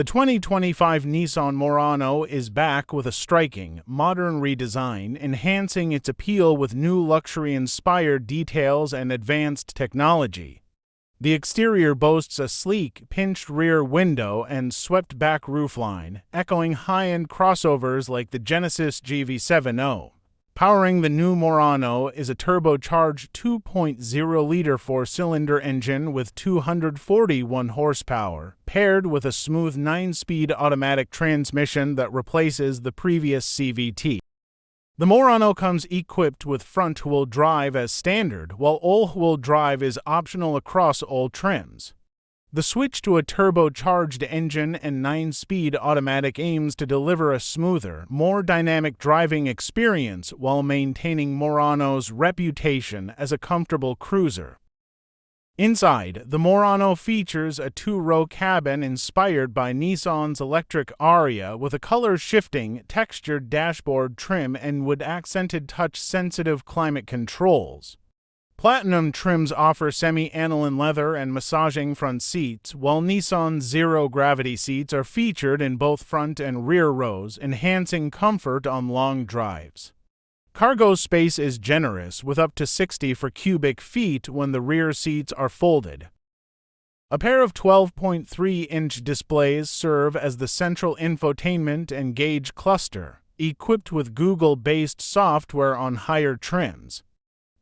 The 2025 Nissan Murano is back with a striking, modern redesign, enhancing its appeal with new luxury-inspired details and advanced technology. The exterior boasts a sleek, pinched rear window and swept-back roofline, echoing high-end crossovers like the Genesis GV70. Powering the new Murano is a turbocharged 2.0-liter four-cylinder engine with 241 horsepower, paired with a smooth 9-speed automatic transmission that replaces the previous CVT. The Murano comes equipped with front-wheel drive as standard, while all-wheel drive is optional across all trims. The switch to a turbocharged engine and 9-speed automatic aims to deliver a smoother, more dynamic driving experience while maintaining Murano's reputation as a comfortable cruiser. Inside, the Murano features a two-row cabin inspired by Nissan's electric Aria with a color-shifting, textured dashboard trim and wood-accented touch-sensitive climate controls. Platinum trims offer semi-aniline leather and massaging front seats, while Nissan's zero-gravity seats are featured in both front and rear rows, enhancing comfort on long drives. Cargo space is generous, with up to 60 cubic feet when the rear seats are folded. A pair of 12.3-inch displays serve as the central infotainment and gauge cluster, equipped with Google-based software on higher trims.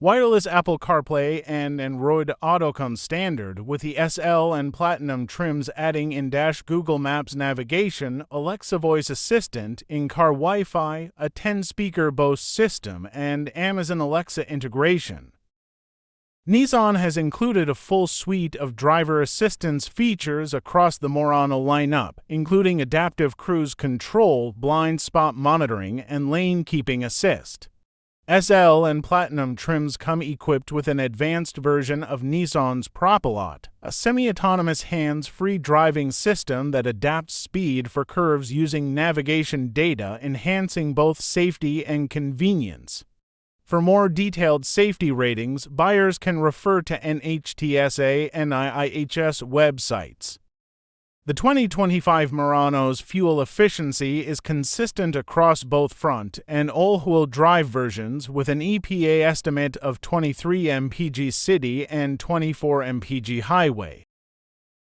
Wireless Apple CarPlay and Android Auto come standard, with the SL and Platinum trims adding in-dash Google Maps navigation, Alexa Voice Assistant, in-car Wi-Fi, a 10-speaker Bose system, and Amazon Alexa integration. Nissan has included a full suite of driver assistance features across the Murano lineup, including adaptive cruise control, blind spot monitoring, and lane keeping assist. SL and Platinum trims come equipped with an advanced version of Nissan's Propilot, a semi-autonomous hands-free driving system that adapts speed for curves using navigation data, enhancing both safety and convenience. For more detailed safety ratings, buyers can refer to NHTSA and IIHS websites. The 2025 Murano's fuel efficiency is consistent across both front and all-wheel drive versions, with an EPA estimate of 23 mpg city and 24 mpg highway.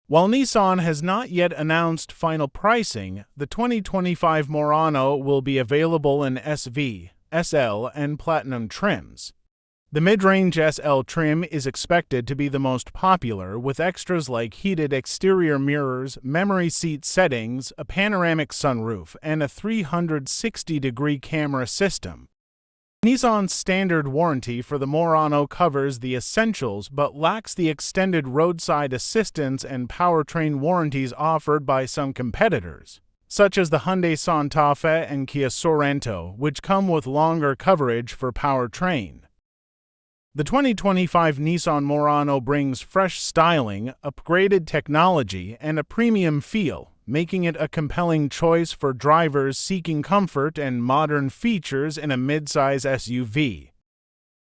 While Nissan has not yet announced final pricing, the 2025 Murano will be available in SV, SL, and Platinum trims. The mid-range SL trim is expected to be the most popular, with extras like heated exterior mirrors, memory seat settings, a panoramic sunroof, and a 360-degree camera system. Nissan's standard warranty for the Murano covers the essentials but lacks the extended roadside assistance and powertrain warranties offered by some competitors, such as the Hyundai Santa Fe and Kia Sorento, which come with longer coverage for powertrain. The 2025 Nissan Murano brings fresh styling, upgraded technology, and a premium feel, making it a compelling choice for drivers seeking comfort and modern features in a midsize SUV.